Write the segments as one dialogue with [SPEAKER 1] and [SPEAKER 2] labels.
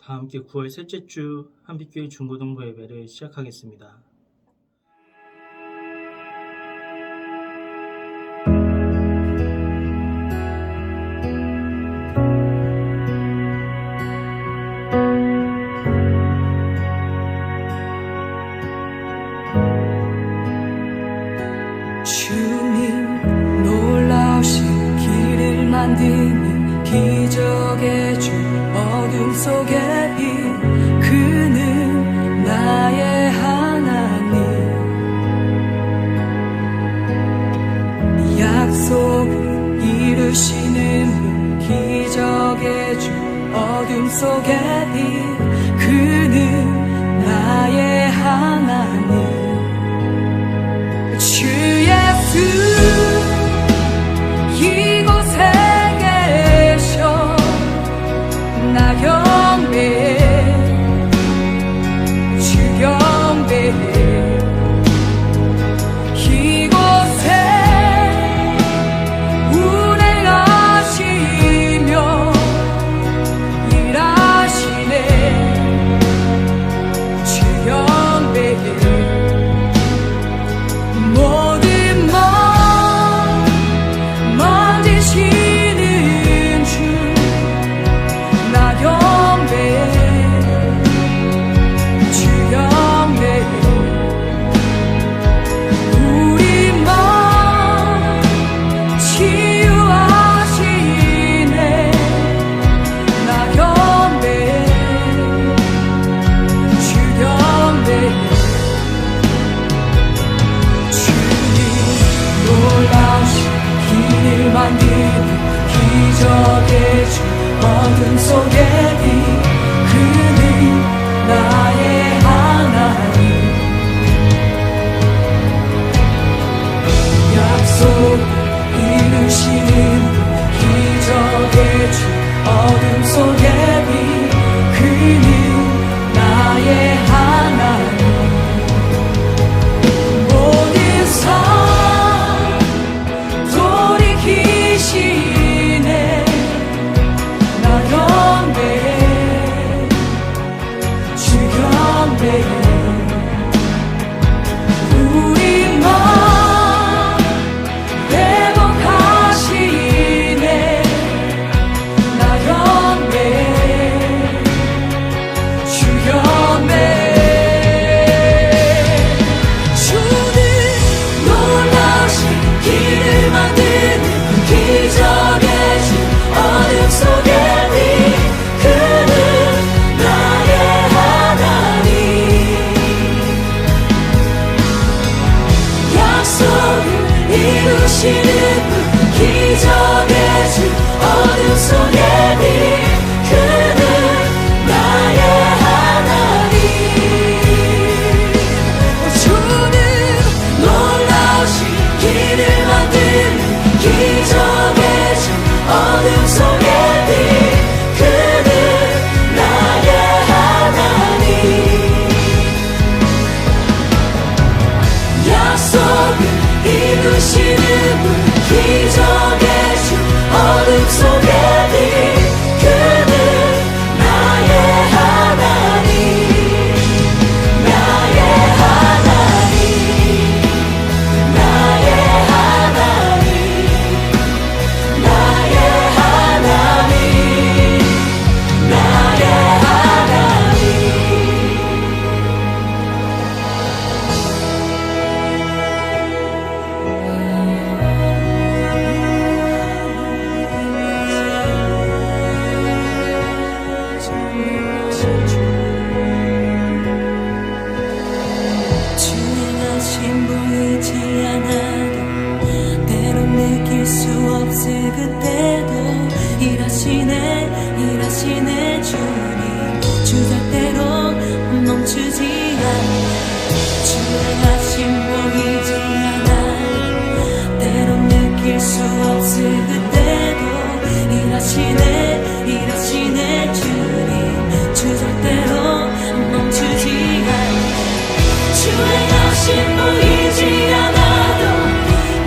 [SPEAKER 1] 다 함께 9월 셋째 주 한빛교회 중고등부 예배를 시작하겠습니다.
[SPEAKER 2] 주님 놀라우신 길을 만드는 기적의 주 어둠 속의 빛 그는 나의 하나님 약속을 이루시는 분 기적의 주 어둠 속의 빛 그는 나의 하나님 주 예수 이곳에 계셔 나 경배해 주 경배해 이곳에 운행하시며 일하시네 주 경배해 기적의 주 어둠 속의 빛 그는 나의 하나님 약속 이루시는 기적의 주 어둠 속의 빛 그는 나의 하나님 모든 삶 돌이키시 일하시네 주님 주 절대로 멈추지 않네 주의 하심 보이지 않아 때론 느낄 수 없을 그때도 일하시네 주님 주 절대로 멈추지 않네 주의 하심 보이지 않아도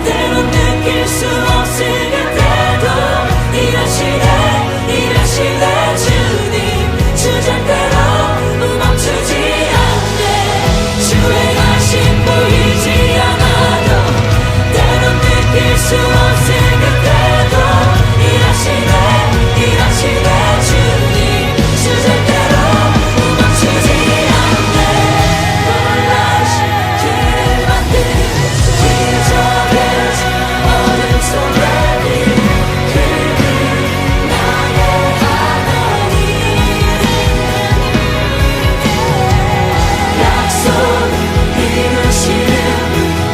[SPEAKER 2] 때론 느낄 수 없을 그때도 일하시네 주님 수 없을 그때도 일하시네 주님 주 절대로 멈추지 않네 놀라신 길을 만든 기적의 주 어둠 속에 빛 그는 나의 하나님 약속 이루시는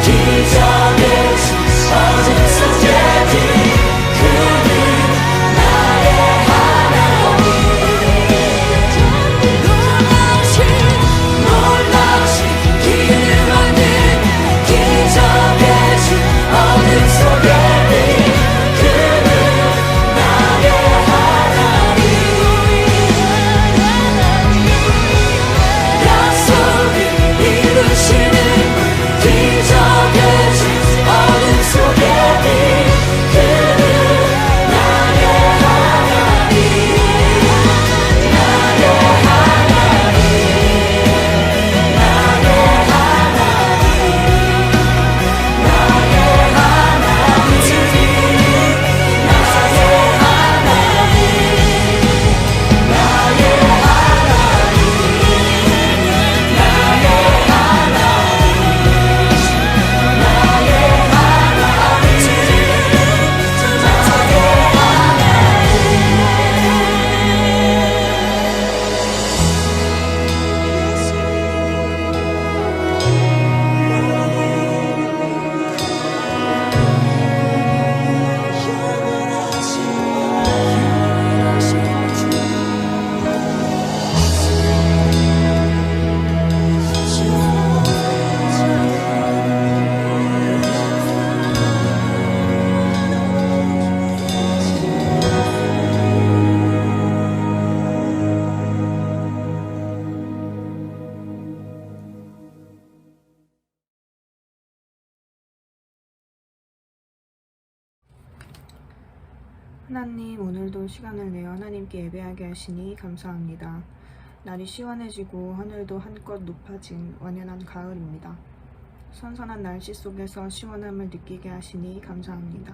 [SPEAKER 2] 기적의 주 어둠 속에 빛 그는 나의 하나님 놀라신 길을 만든 기적의 주 어둠 속에 빛 그는 나의 하나님 약속을 이루시는 기적의 주 어둠 속에 빛 그는 나의 하나님 나의 하나님 나의 하나님 나의 하나님
[SPEAKER 3] 하나님, 오늘도 시간을 내어 하나님께 예배하게 하시니 감사합니다. 날이 시원해지고 하늘도 한껏 높아진 완연한 가을입니다. 선선한 날씨 속에서 시원함을 느끼게 하시니 감사합니다.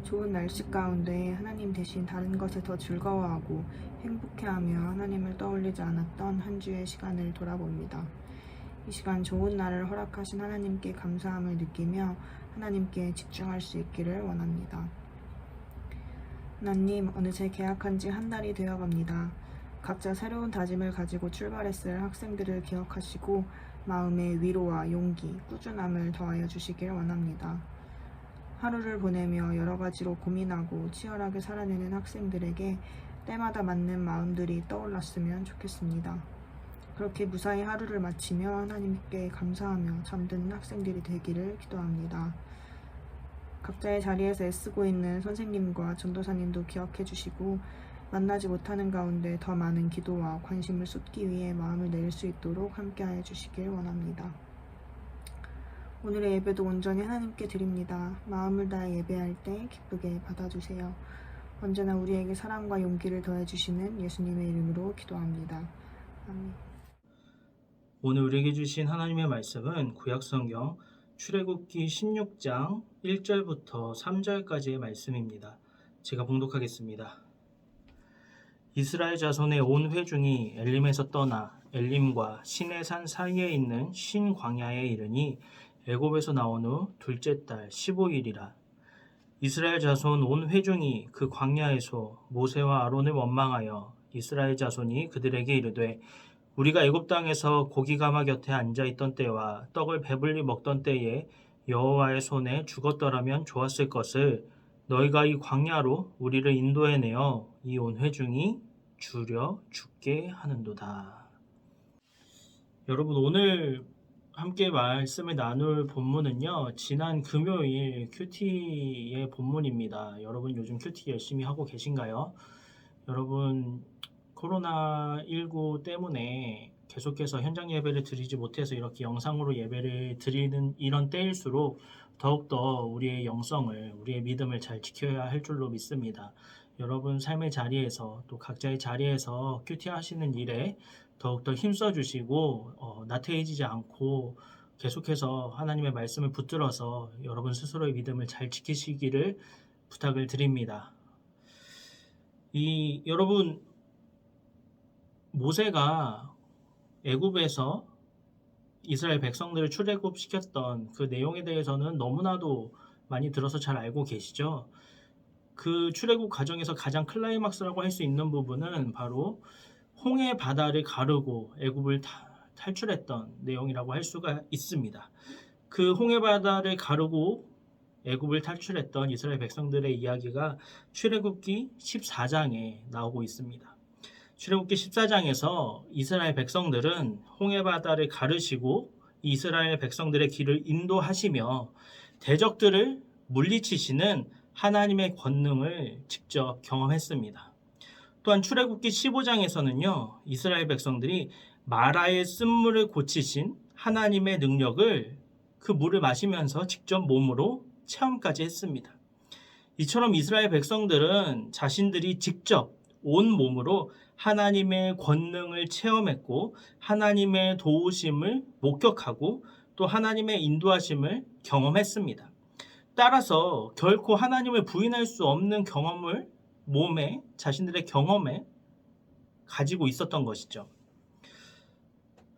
[SPEAKER 3] 좋은 날씨 가운데 하나님 대신 다른 것에 더 즐거워하고 행복해하며 하나님을 떠올리지 않았던 한 주의 시간을 돌아봅니다. 이 시간 좋은 날을 허락하신 하나님께 감사함을 느끼며 하나님께 집중할 수 있기를 원합니다. 하나님, 어느새 개학한 지 한 달이 되어갑니다. 각자 새로운 다짐을 가지고 출발했을 학생들을 기억하시고 마음의 위로와 용기, 꾸준함을 더하여 주시길 원합니다. 하루를 보내며 여러 가지로 고민하고 치열하게 살아내는 학생들에게 때마다 맞는 마음들이 떠올랐으면 좋겠습니다. 그렇게 무사히 하루를 마치며 하나님께 감사하며 잠드는 학생들이 되기를 기도합니다. 각자의 자리에서 애쓰고 있는 선생님과 전도사님도 기억해 주시고 만나지 못하는 가운데 더 많은 기도와 관심을 쏟기 위해 마음을 낼 수 있도록 함께하여 주시길 원합니다. 오늘의 예배도 온전히 하나님께 드립니다. 마음을 다해 예배할 때 기쁘게 받아주세요. 언제나 우리에게 사랑과 용기를 더해 주시는 예수님의 이름으로 기도합니다. 아멘.
[SPEAKER 1] 오늘 우리에게 주신 하나님의 말씀은 구약성경 출애굽기 16장 1절부터 3절까지의 말씀입니다. 제가 봉독하겠습니다. 이스라엘 자손의 온 회중이 엘림에서 떠나 엘림과 시내산 사이에 있는 신광야에 이르니 애굽에서 나온 후 둘째 달 15일이라. 이스라엘 자손 온 회중이 그 광야에서 모세와 아론을 원망하여 이스라엘 자손이 그들에게 이르되 우리가 애굽 땅에서 고기가마 곁에 앉아있던 때와 떡을 배불리 먹던 때에 여호와의 손에 죽었더라면 좋았을 것을 너희가 이 광야로 우리를 인도해내어 이 온 회중이 주려 죽게 하는도다. 여러분, 오늘 함께 말씀을 나눌 본문은요, 지난 금요일 큐티의 본문입니다. 여러분 요즘 큐티 열심히 하고 계신가요? 여러분, 코로나19 때문에 계속해서 현장 예배를 드리지 못해서 이렇게 영상으로 예배를 드리는 이런 때일수록 더욱더 우리의 영성을, 우리의 믿음을 잘 지켜야 할 줄로 믿습니다. 여러분 삶의 자리에서 또 각자의 자리에서 큐티 하시는 일에 더욱더 힘써 주시고 나태해지지 않고 계속해서 하나님의 말씀을 붙들어서 여러분 스스로의 믿음을 잘 지키시기를 부탁을 드립니다. 여러분, 모세가 애굽에서 이스라엘 백성들을 출애굽시켰던 그 내용에 대해서는 너무나도 많이 들어서 잘 알고 계시죠? 그 출애굽 과정에서 가장 클라이막스라고 할 수 있는 부분은 바로 홍해 바다를 가르고 애굽을 탈출했던 내용이라고 할 수가 있습니다. 그 홍해 바다를 가르고 애굽을 탈출했던 이스라엘 백성들의 이야기가 출애굽기 14장에 나오고 있습니다. 출애굽기 14장에서 이스라엘 백성들은 홍해 바다를 가르시고 이스라엘 백성들의 길을 인도하시며 대적들을 물리치시는 하나님의 권능을 직접 경험했습니다. 또한 출애굽기 15장에서는요, 이스라엘 백성들이 마라의 쓴물을 고치신 하나님의 능력을 그 물을 마시면서 직접 몸으로 체험까지 했습니다. 이처럼 이스라엘 백성들은 자신들이 직접 온 몸으로 하나님의 권능을 체험했고 하나님의 도우심을 목격하고 또 하나님의 인도하심을 경험했습니다. 따라서 결코 하나님을 부인할 수 없는 경험을 몸에, 자신들의 경험에 가지고 있었던 것이죠.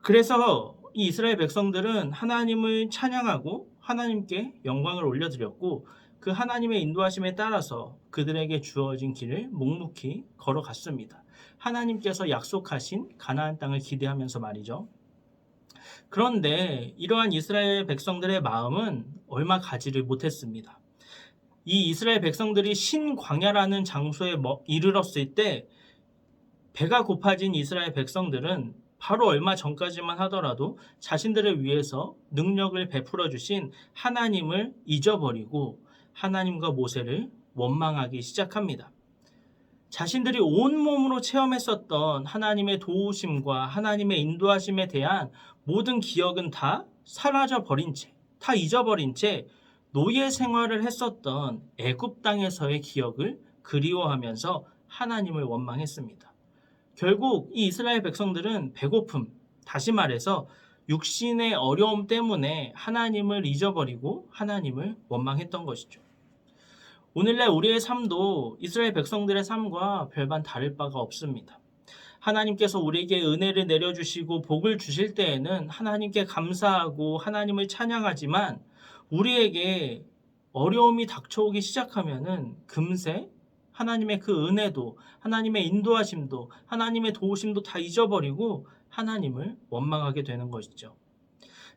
[SPEAKER 1] 그래서 이 이스라엘 백성들은 하나님을 찬양하고 하나님께 영광을 올려드렸고 그 하나님의 인도하심에 따라서 그들에게 주어진 길을 묵묵히 걸어갔습니다. 하나님께서 약속하신 가나안 땅을 기대하면서 말이죠. 그런데 이러한 이스라엘 백성들의 마음은 얼마 가지를 못했습니다. 이 이스라엘 백성들이 신광야라는 장소에 이르렀을 때 배가 고파진 이스라엘 백성들은 바로 얼마 전까지만 하더라도 자신들을 위해서 능력을 베풀어 주신 하나님을 잊어버리고 하나님과 모세를 원망하기 시작합니다. 자신들이 온몸으로 체험했었던 하나님의 도우심과 하나님의 인도하심에 대한 모든 기억은 다 사라져버린 채, 다 잊어버린 채 노예 생활을 했었던 애굽 땅에서의 기억을 그리워하면서 하나님을 원망했습니다. 결국 이 이스라엘 백성들은 배고픔, 다시 말해서 육신의 어려움 때문에 하나님을 잊어버리고 하나님을 원망했던 것이죠. 오늘날 우리의 삶도 이스라엘 백성들의 삶과 별반 다를 바가 없습니다. 하나님께서 우리에게 은혜를 내려주시고 복을 주실 때에는 하나님께 감사하고 하나님을 찬양하지만 우리에게 어려움이 닥쳐오기 시작하면은 금세 하나님의 그 은혜도 하나님의 인도하심도 하나님의 도우심도 다 잊어버리고 하나님을 원망하게 되는 것이죠.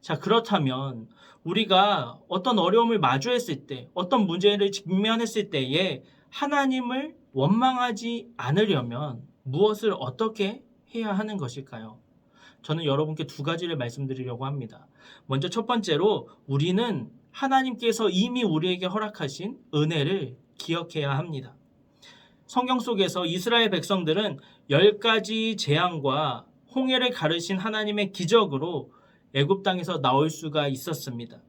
[SPEAKER 1] 자, 그렇다면 우리가 어떤 어려움을 마주했을 때, 어떤 문제를 직면했을 때에 하나님을 원망하지 않으려면 무엇을 어떻게 해야 하는 것일까요? 저는 여러분께 두 가지를 말씀드리려고 합니다. 먼저 첫 번째로 우리는 하나님께서 이미 우리에게 허락하신 은혜를 기억해야 합니다. 성경 속에서 이스라엘 백성들은 10가지 재앙과 홍해를 가르신 하나님의 기적으로 애굽 땅에서 나올 수가 있었습니다.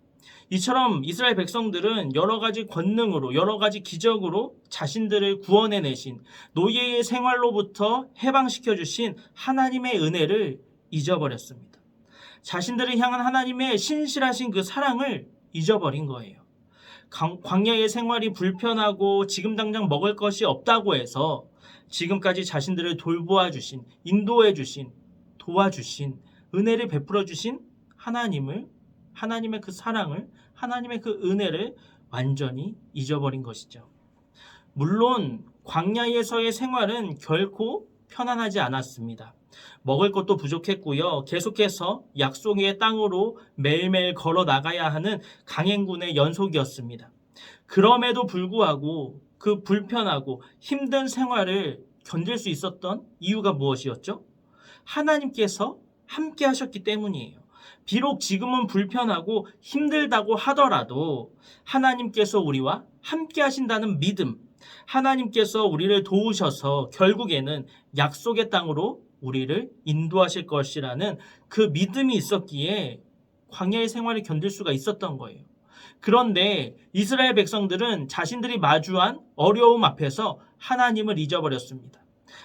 [SPEAKER 1] 이처럼 이스라엘 백성들은 여러 가지 권능으로 여러 가지 기적으로 자신들을 구원해내신 노예의 생활로부터 해방시켜 주신 하나님의 은혜를 잊어버렸습니다. 자신들을 향한 하나님의 신실하신 그 사랑을 잊어버린 거예요. 광야의 생활이 불편하고 지금 당장 먹을 것이 없다고 해서 지금까지 자신들을 돌보아 주신, 인도해 주신, 도와주신, 은혜를 베풀어 주신 하나님의 그 사랑을, 하나님의 그 은혜를 완전히 잊어버린 것이죠. 물론 광야에서의 생활은 결코 편안하지 않았습니다. 먹을 것도 부족했고요. 계속해서 약속의 땅으로 매일매일 걸어 나가야 하는 강행군의 연속이었습니다. 그럼에도 불구하고 그 불편하고 힘든 생활을 견딜 수 있었던 이유가 무엇이었죠? 하나님께서 함께 하셨기 때문이에요. 비록 지금은 불편하고 힘들다고 하더라도 하나님께서 우리와 함께 하신다는 믿음, 하나님께서 우리를 도우셔서 결국에는 약속의 땅으로 우리를 인도하실 것이라는 그 믿음이 있었기에 광야의 생활을 견딜 수가 있었던 거예요. 그런데 이스라엘 백성들은 자신들이 마주한 어려움 앞에서 하나님을 잊어버렸습니다.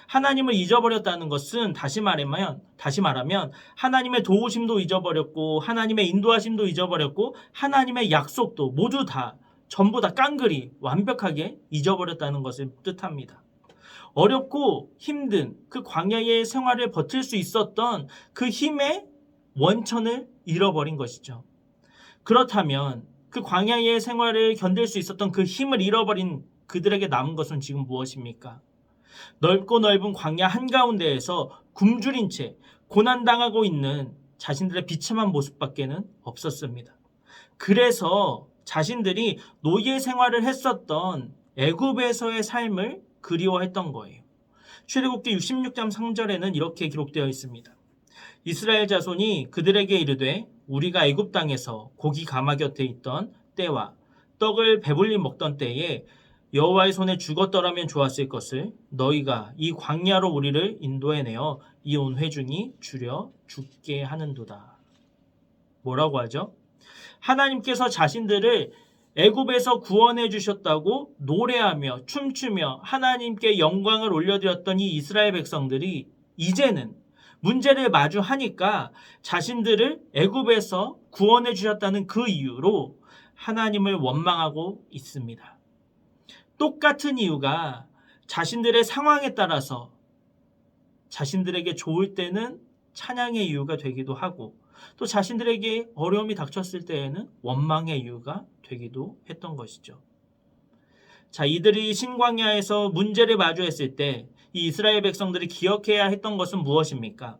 [SPEAKER 1] 하나님을 잊어버렸다는 것은 다시 말하면 하나님의 도우심도 잊어버렸고 하나님의 인도하심도 잊어버렸고 하나님의 약속도 모두 다 전부 다 깡그리 완벽하게 잊어버렸다는 것을 뜻합니다. 어렵고 힘든 그 광야의 생활을 버틸 수 있었던 그 힘의 원천을 잃어버린 것이죠. 그렇다면 그 광야의 생활을 견딜 수 있었던 그 힘을 잃어버린 그들에게 남은 것은 지금 무엇입니까? 넓고 넓은 광야 한가운데에서 굶주린 채 고난당하고 있는 자신들의 비참한 모습밖에는 없었습니다. 그래서 자신들이 노예 생활을 했었던 애굽에서의 삶을 그리워했던 거예요. 출애굽기 66장 3절에는 이렇게 기록되어 있습니다. 이스라엘 자손이 그들에게 이르되 우리가 애굽 땅에서 고기 가마 곁에 있던 때와 떡을 배불리 먹던 때에 여호와의 손에 죽었더라면 좋았을 것을 너희가 이 광야로 우리를 인도해내어 이 온 회중이 줄여 죽게 하는도다. 뭐라고 하죠? 하나님께서 자신들을 애굽에서 구원해 주셨다고 노래하며 춤추며 하나님께 영광을 올려드렸던 이 이스라엘 백성들이 이제는 문제를 마주하니까 자신들을 애굽에서 구원해 주셨다는 그 이유로 하나님을 원망하고 있습니다. 똑같은 이유가 자신들의 상황에 따라서 자신들에게 좋을 때는 찬양의 이유가 되기도 하고 또 자신들에게 어려움이 닥쳤을 때에는 원망의 이유가 되기도 했던 것이죠. 자, 이들이 신광야에서 문제를 마주했을 때 이 이스라엘 백성들이 기억해야 했던 것은 무엇입니까?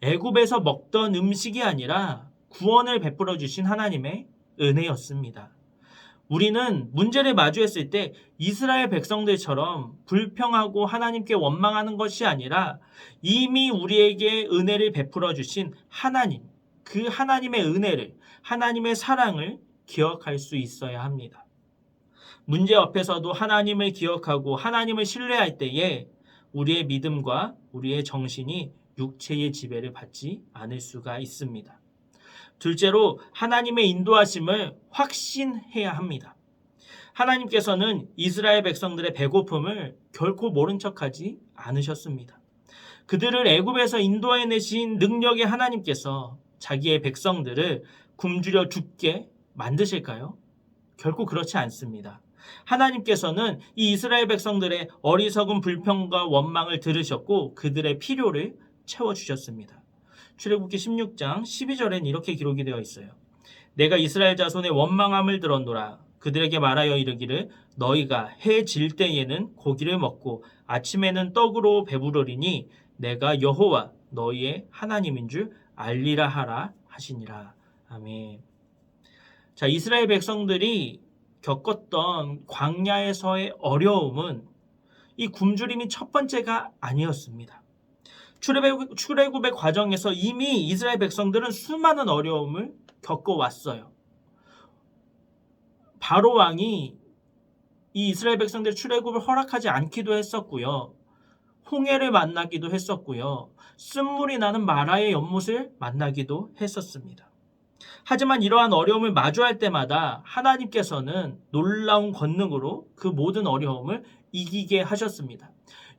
[SPEAKER 1] 애굽에서 먹던 음식이 아니라 구원을 베풀어 주신 하나님의 은혜였습니다. 우리는 문제를 마주했을 때 이스라엘 백성들처럼 불평하고 하나님께 원망하는 것이 아니라 이미 우리에게 은혜를 베풀어 주신 하나님, 그 하나님의 은혜를, 하나님의 사랑을 기억할 수 있어야 합니다. 문제 옆에서도 하나님을 기억하고 하나님을 신뢰할 때에 우리의 믿음과 우리의 정신이 육체의 지배를 받지 않을 수가 있습니다. 둘째로 하나님의 인도하심을 확신해야 합니다. 하나님께서는 이스라엘 백성들의 배고픔을 결코 모른 척하지 않으셨습니다. 그들을 애굽에서 인도해내신 능력의 하나님께서 자기의 백성들을 굶주려 죽게 만드실까요? 결코 그렇지 않습니다. 하나님께서는 이 이스라엘 백성들의 어리석은 불평과 원망을 들으셨고 그들의 필요를 채워주셨습니다. 출애굽기 16장 12절엔 이렇게 기록이 되어 있어요. 내가 이스라엘 자손의 원망함을 들었노라. 그들에게 말하여 이르기를 너희가 해 질 때에는 고기를 먹고 아침에는 떡으로 배부르리니 내가 여호와 너희의 하나님인 줄 알리라 하라 하시니라. 아멘. 자, 이스라엘 백성들이 겪었던 광야에서의 어려움은 이 굶주림이 첫 번째가 아니었습니다. 출애굽의 과정에서 이미 이스라엘 백성들은 수많은 어려움을 겪어왔어요. 바로 왕이 이 이스라엘 백성들 출애굽을 허락하지 않기도 했었고요. 홍해를 만나기도 했었고요. 쓴물이 나는 마라의 연못을 만나기도 했었습니다. 하지만 이러한 어려움을 마주할 때마다 하나님께서는 놀라운 권능으로 그 모든 어려움을 이기게 하셨습니다.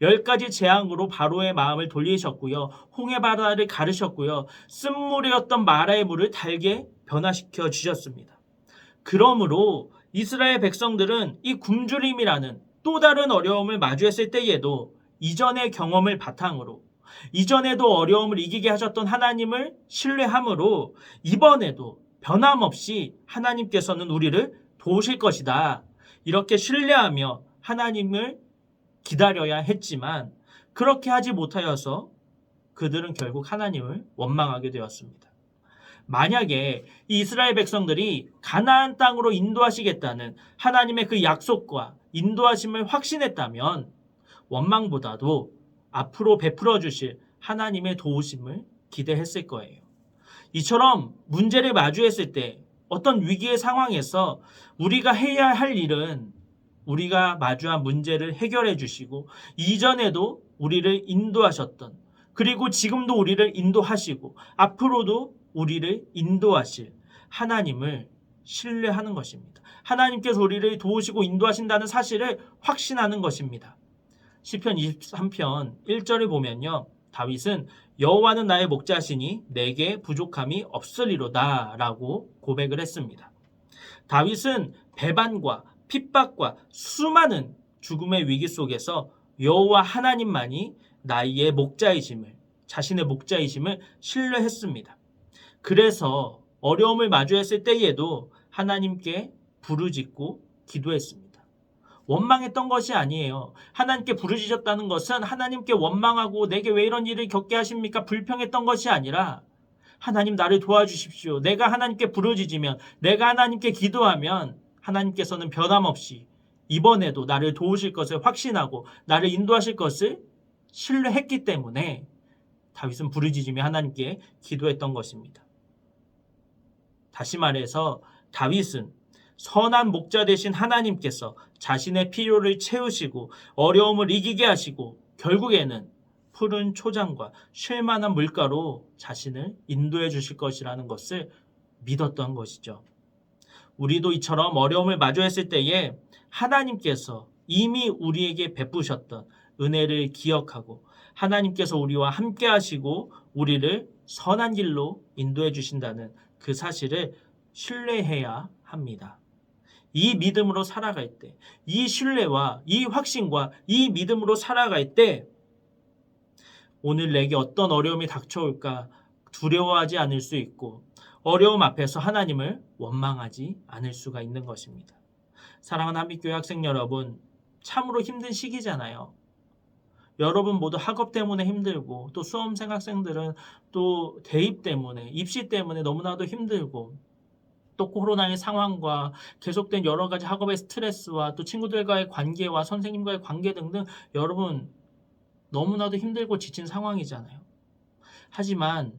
[SPEAKER 1] 10가지 재앙으로 바로의 마음을 돌리셨고요. 홍해 바다를 가르셨고요. 쓴물이었던 마라의 물을 달게 변화시켜 주셨습니다. 그러므로 이스라엘 백성들은 이 굶주림이라는 또 다른 어려움을 마주했을 때에도 이전의 경험을 바탕으로 이전에도 어려움을 이기게 하셨던 하나님을 신뢰함으로 이번에도 변함없이 하나님께서는 우리를 도우실 것이다. 이렇게 신뢰하며 하나님을 기다려야 했지만 그렇게 하지 못하여서 그들은 결국 하나님을 원망하게 되었습니다. 만약에 이 이스라엘 백성들이 가나안 땅으로 인도하시겠다는 하나님의 그 약속과 인도하심을 확신했다면 원망보다도 앞으로 베풀어 주실 하나님의 도우심을 기대했을 거예요. 이처럼 문제를 마주했을 때 어떤 위기의 상황에서 우리가 해야 할 일은 우리가 마주한 문제를 해결해 주시고 이전에도 우리를 인도하셨던 그리고 지금도 우리를 인도하시고 앞으로도 우리를 인도하실 하나님을 신뢰하는 것입니다. 하나님께서 우리를 도우시고 인도하신다는 사실을 확신하는 것입니다. 시편 23편 1절을 보면요. 다윗은 여호와는 나의 목자시니 내게 부족함이 없으리로다 라고 고백을 했습니다. 다윗은 배반과 핍박과 수많은 죽음의 위기 속에서 여호와 하나님만이 나의 목자이심을, 자신의 목자이심을 신뢰했습니다. 그래서 어려움을 마주했을 때에도 하나님께 부르짖고 기도했습니다. 원망했던 것이 아니에요. 하나님께 부르짖었다는 것은 하나님께 원망하고 내게 왜 이런 일을 겪게 하십니까? 불평했던 것이 아니라 하나님 나를 도와주십시오. 내가 하나님께 부르짖으면, 내가 하나님께 기도하면 하나님께서는 변함없이 이번에도 나를 도우실 것을 확신하고 나를 인도하실 것을 신뢰했기 때문에 다윗은 부르짖으며 하나님께 기도했던 것입니다. 다시 말해서 다윗은 선한 목자 되신 하나님께서 자신의 필요를 채우시고 어려움을 이기게 하시고 결국에는 푸른 초장과 쉴만한 물가로 자신을 인도해 주실 것이라는 것을 믿었던 것이죠. 우리도 이처럼 어려움을 마주했을 때에 하나님께서 이미 우리에게 베푸셨던 은혜를 기억하고 하나님께서 우리와 함께 하시고 우리를 선한 길로 인도해 주신다는 그 사실을 신뢰해야 합니다. 이 믿음으로 살아갈 때, 이 신뢰와 이 확신과 이 믿음으로 살아갈 때 오늘 내게 어떤 어려움이 닥쳐올까 두려워하지 않을 수 있고 어려움 앞에서 하나님을 원망하지 않을 수가 있는 것입니다. 사랑하는 한빛교회 학생 여러분, 참으로 힘든 시기잖아요. 여러분 모두 학업 때문에 힘들고 또 수험생 학생들은 또 대입 때문에, 입시 때문에 너무나도 힘들고 또 코로나의 상황과 계속된 여러 가지 학업의 스트레스와 또 친구들과의 관계와 선생님과의 관계 등등 여러분 너무나도 힘들고 지친 상황이잖아요. 하지만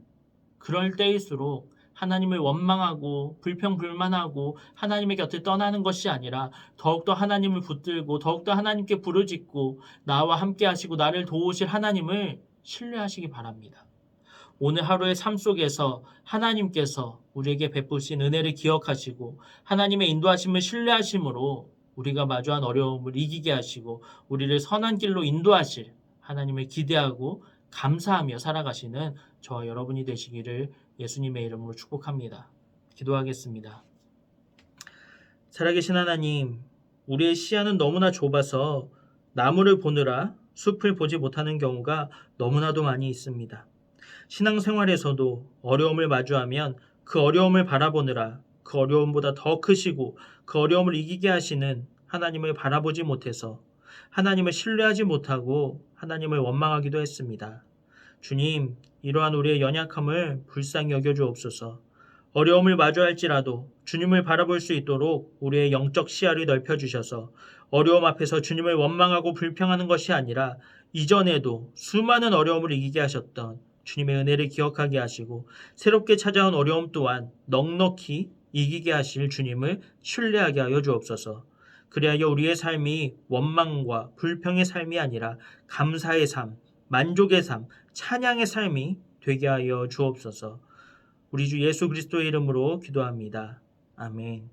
[SPEAKER 1] 그럴 때일수록 하나님을 원망하고 불평불만하고 하나님의 곁을 떠나는 것이 아니라 더욱더 하나님을 붙들고 더욱더 하나님께 부르짖고 나와 함께 하시고 나를 도우실 하나님을 신뢰하시기 바랍니다. 오늘 하루의 삶 속에서 하나님께서 우리에게 베푸신 은혜를 기억하시고 하나님의 인도하심을 신뢰하심으로 우리가 마주한 어려움을 이기게 하시고 우리를 선한 길로 인도하실 하나님을 기대하고 감사하며 살아가시는 저와 여러분이 되시기를 예수님의 이름으로 축복합니다. 기도하겠습니다. 살아계신 하나님, 우리의 시야는 너무나 좁아서 나무를 보느라 숲을 보지 못하는 경우가 너무나도 많이 있습니다. 신앙생활에서도 어려움을 마주하면 그 어려움을 바라보느라 그 어려움보다 더 크시고 그 어려움을 이기게 하시는 하나님을 바라보지 못해서 하나님을 신뢰하지 못하고 하나님을 원망하기도 했습니다. 주님, 이러한 우리의 연약함을 불쌍히 여겨주옵소서. 어려움을 마주할지라도 주님을 바라볼 수 있도록 우리의 영적 시야를 넓혀주셔서 어려움 앞에서 주님을 원망하고 불평하는 것이 아니라 이전에도 수많은 어려움을 이기게 하셨던 주님의 은혜를 기억하게 하시고 새롭게 찾아온 어려움 또한 넉넉히 이기게 하실 주님을 신뢰하게 하여 주옵소서. 그리하여 우리의 삶이 원망과 불평의 삶이 아니라 감사의 삶, 만족의 삶, 찬양의 삶이 되게 하여 주옵소서. 우리 주 예수 그리스도의 이름으로 기도합니다. 아멘.